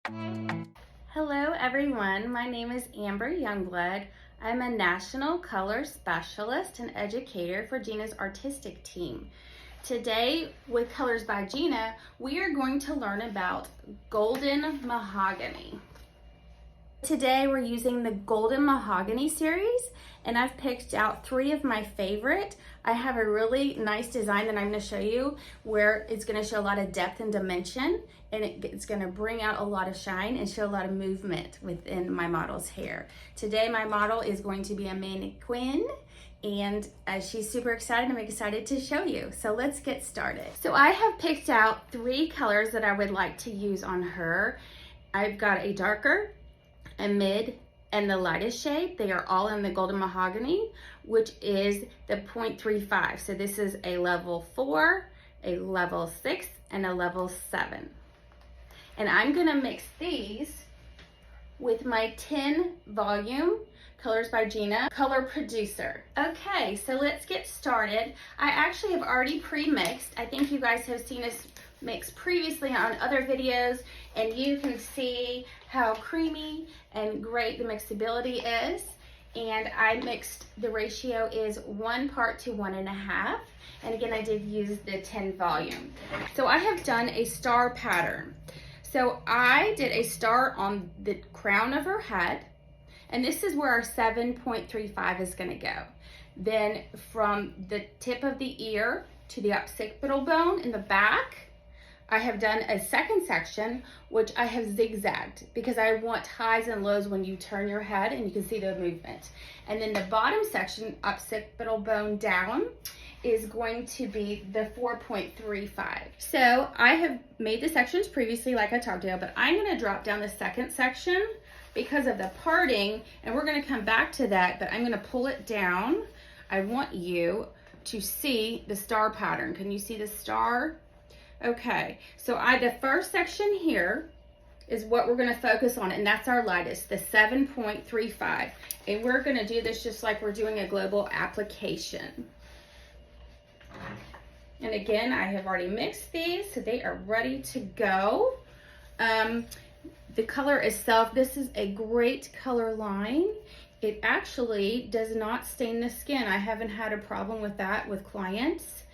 Hello everyone, my name is Amber Youngblood. I'm a National Color Specialist and Educator for Gina's artistic team. Today with Colors by Gina, we are going to learn about Golden Mahogany. Today we're using the Golden Mahogany series, and I've picked out 3 of my favorite. I have a really nice design that I'm going to show you where it's going to show a lot of depth and dimension, and it's going to bring out a lot of shine and show a lot of movement within my model's hair. Today my model is going to be a mannequin, and she's super excited. I'm excited to show you. So let's get started. So I have picked out 3 colors that I would like to use on her. I've got a darker, a mid, and the lightest shade. They are all in the Golden Mahogany, which is the 0.35. So this is a level 4, a level 6, and a level 7. And I'm gonna mix these with my 10 volume Colors by Gina color producer. Okay, so let's get started. I actually have already pre-mixed. I think you guys have seen us mix previously on other videos, and you can see how creamy and great the mixability is. And I mixed, the ratio is 1 part to 1.5. And again, I did use the 10 volume. So I have done a star pattern. So I did a star on the crown of her head, and this is where our 7.35 is gonna go. Then from the tip of the ear to the occipital bone in the back, I have done a second section, which I have zigzagged because I want highs and lows when you turn your head and you can see the movement. And then the bottom section, occipital bone down, is going to be the 4.35. So I have made the sections previously like I talked about, but I'm gonna drop down the second section because of the parting, and we're gonna come back to that, but I'm gonna pull it down. I want you to see the star pattern. Can you see the star? Okay, so the first section here is what we're gonna focus on, and that's our lightest, the 7.35. And we're gonna do this just like we're doing a global application. And again, I have already mixed these, so they are ready to go. The color itself, this is a great color line. It actually does not stain the skin. I haven't had a problem with that with clients,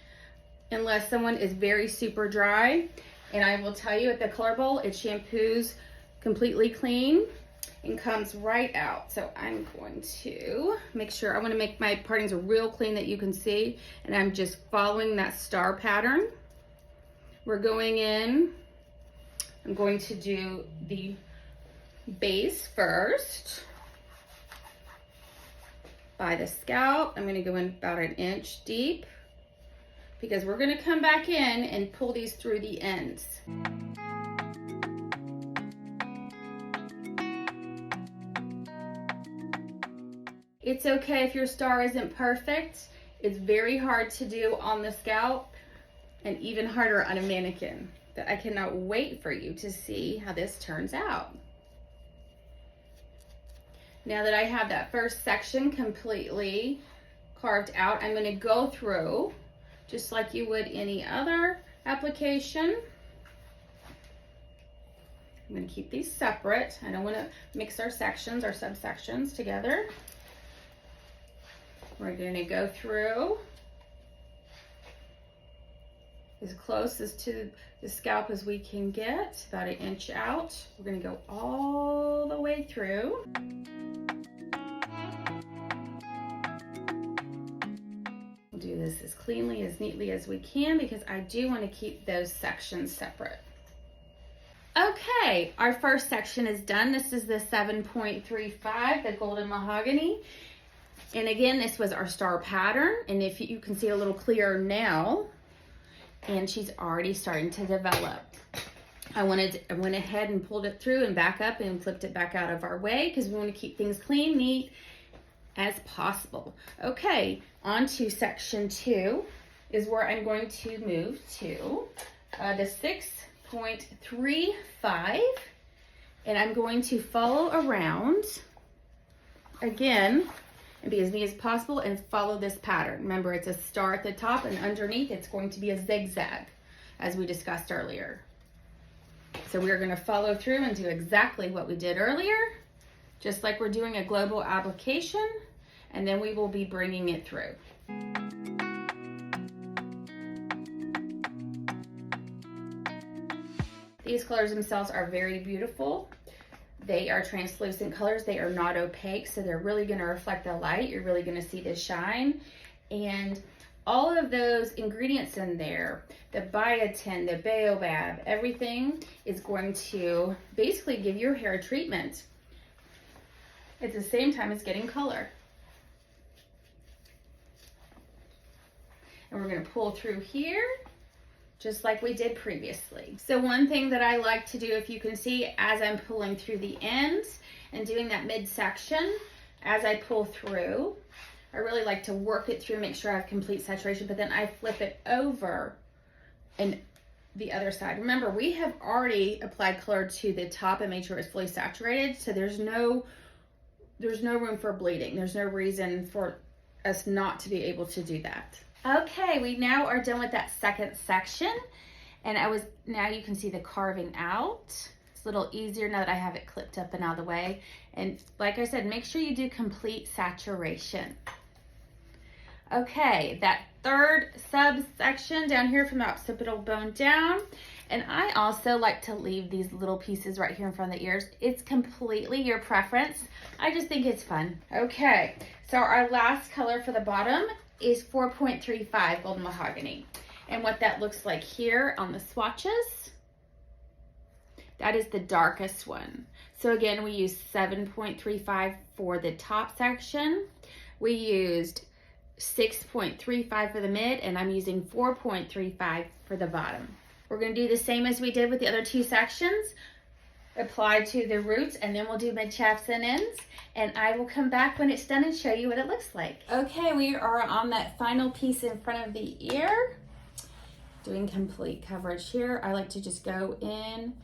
unless someone is very super dry. And I will tell you, at the Color Bowl, it shampoos completely clean and comes right out. So I'm going to make sure, I want to make my partings real clean that you can see, and I'm just following that star pattern. We're going in, I'm going to do the base first. By the scalp, I'm going to go in about 1 inch deep, because we're gonna come back in and pull these through the ends. It's okay if your star isn't perfect. It's very hard to do on the scalp and even harder on a mannequin. But I cannot wait for you to see how this turns out. Now that I have that first section completely carved out, I'm gonna go through just like you would any other application. I'm going to keep these separate. I don't want to mix our sections, our subsections together. We're going to go through as close as to the scalp as we can get, about 1 inch out. We're going to go all the way through. Do this as cleanly, as neatly as we can, because I do want to keep those sections separate. Okay, our first section is done. This is the 7.35, the Golden Mahogany. And again, this was our star pattern, and if you can see a little clearer now, and she's already starting to develop. I went ahead and pulled it through and back up and flipped it back out of our way, because we want to keep things clean, neat as possible. Okay, on to section 2 is where I'm going to move to the 6.35, and I'm going to follow around again and be as neat as possible and follow this pattern. Remember, it's a star at the top, and underneath it's going to be a zigzag, as we discussed earlier. So we're gonna follow through and do exactly what we did earlier, just like we're doing a global application, and then we will be bringing it through. These colors themselves are very beautiful. They are translucent colors. They are not opaque, so they're really gonna reflect the light. You're really gonna see the shine. And all of those ingredients in there, the biotin, the baobab, everything is going to basically give your hair a treatment at the same time as getting color. And we're gonna pull through here, just like we did previously. So one thing that I like to do, if you can see, as I'm pulling through the ends and doing that midsection, as I pull through, I really like to work it through, make sure I have complete saturation, but then I flip it over and the other side. Remember, we have already applied color to the top and made sure it's fully saturated, so there's no room for bleeding. There's no reason for us not to be able to do that. Okay, we now are done with that second section, and now you can see the carving out. It's a little easier now that I have it clipped up and out of the way. And like I said, make sure you do complete saturation. Okay, that third subsection down here from the occipital bone down, and I also like to leave these little pieces right here in front of the ears. It's completely your preference. I just think it's fun. Okay, so our last color for the bottom is 4.35 Golden Mahogany. And what that looks like here on the swatches, that is the darkest one. So again, we used 7.35 for the top section. We used 6.35 for the mid, and I'm using 4.35 for the bottom. We're gonna do the same as we did with the other two sections. Apply to the roots, and then we'll do mid shafts and ends, and I will come back when it's done and show you what it looks like. Okay, we are on that final piece in front of the ear, doing complete coverage here. I like to just go in,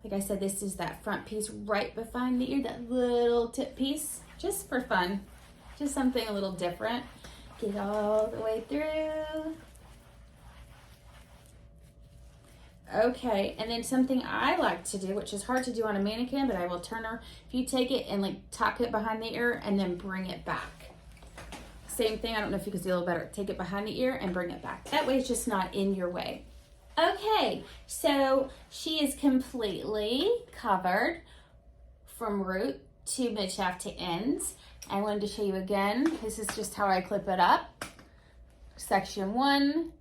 like I said, this is that front piece right behind the ear, that little tip piece, just for fun, just something a little different. Get all the way through. Okay, and then something I like to do, which is hard to do on a mannequin, but I will turn her. If you take it and like tuck it behind the ear and then bring it back. Same thing, I don't know if you can see a little better. Take it behind the ear and bring it back. That way it's just not in your way. Okay, so she is completely covered from root to mid shaft to ends. I wanted to show you again. This is just how I clip it up. Section 1,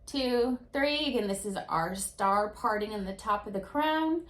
2, 3. Again, this is our star parting in the top of the crown.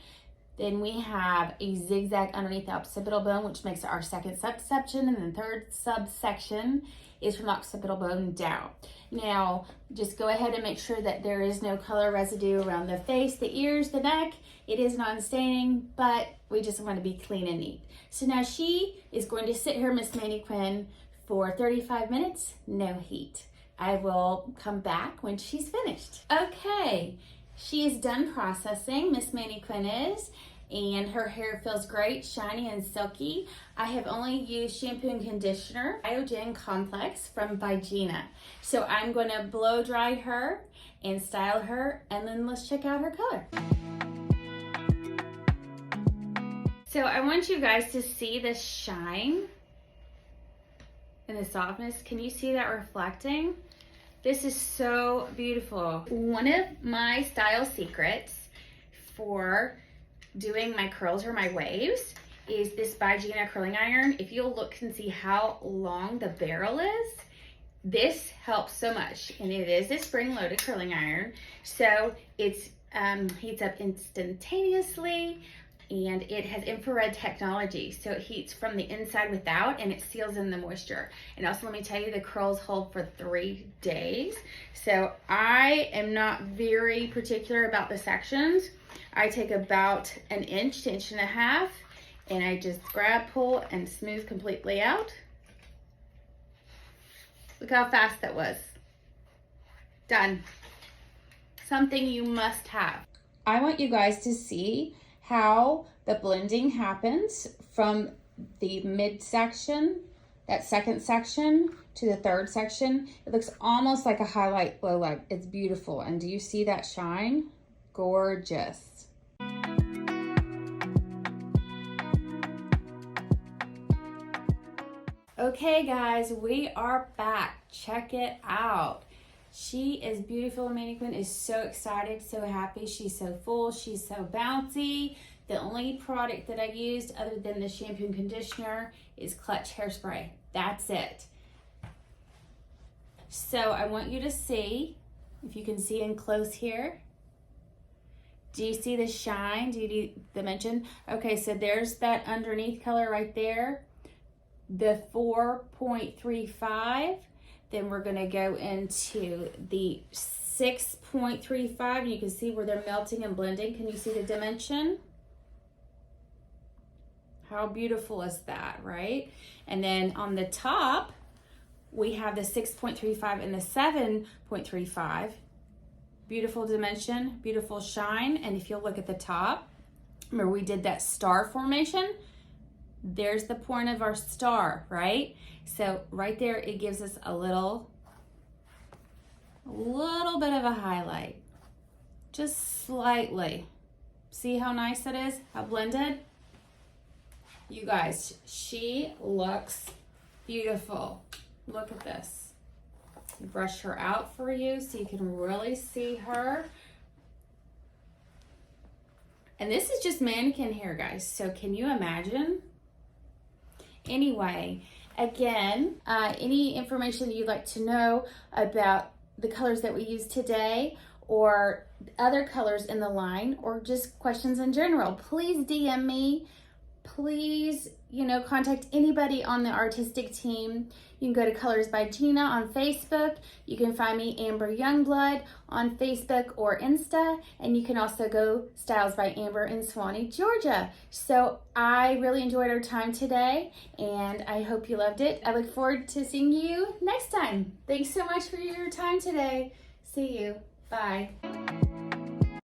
Then we have a zigzag underneath the occipital bone, which makes it our second subsection, and the third subsection is from the occipital bone down. Now, just go ahead and make sure that there is no color residue around the face, the ears, the neck. It is non-staining, but we just want to be clean and neat. So now she is going to sit here, Miss Mannequin, for 35 minutes, no heat. I will come back when she's finished. Okay, she is done processing, Miss Mannequin is, and her hair feels great, shiny and silky. I have only used shampoo and conditioner, Biogen Complex from Gina. So I'm gonna blow dry her and style her, and then let's check out her color. So I want you guys to see the shine and the softness. Can you see that reflecting? This is so beautiful. One of my style secrets for doing my curls or my waves is this by Gina curling iron. If you'll look and see how long the barrel is, this helps so much. And it is a spring-loaded curling iron, so it's heats up instantaneously, and it has infrared technology, so it heats from the inside without, and it seals in the moisture. And also, let me tell you, the curls hold for 3 days. So I am not very particular about the sections. I take about 1 inch to 1.5 inches, and I just grab, pull, and smooth completely out. Look how fast that was. Done. Something you must have. I want you guys to see how the blending happens from the midsection, that second section, to the third section. It looks almost like a highlight low light. It's beautiful. And do you see that shine? Gorgeous. Okay guys, we are back. Check it out. She is beautiful. Mannequin is so excited, so happy. She's so full, she's so bouncy. The only product that I used other than the shampoo and conditioner is Clutch hairspray. That's it. So I want you to see, if you can see in close here. Do you see the shine? Do you dimension? Okay, so there's that underneath color right there. The 4.35. Then we're gonna go into the 6.35. You can see where they're melting and blending. Can you see the dimension? How beautiful is that, right? And then on the top, we have the 6.35 and the 7.35. Beautiful dimension, beautiful shine. And if you'll look at the top, remember we did that star formation? There's the point of our star, right? So right there, it gives us a little bit of a highlight, just slightly. See how nice it is, how blended? You guys, she looks beautiful. Look at this. Brush her out for you so you can really see her. And this is just mannequin hair, guys. So can you imagine? Anyway, again, any information that you'd like to know about the colors that we use today or other colors in the line or just questions in general, please DM me. Please, contact anybody on the artistic team. You can go to Colors by Gina on Facebook. You can find me Amber Youngblood on Facebook or Insta. And you can also go Styles by Amber in Swanee, Georgia. So I really enjoyed our time today and I hope you loved it. I look forward to seeing you next time. Thanks so much for your time today. See you. Bye.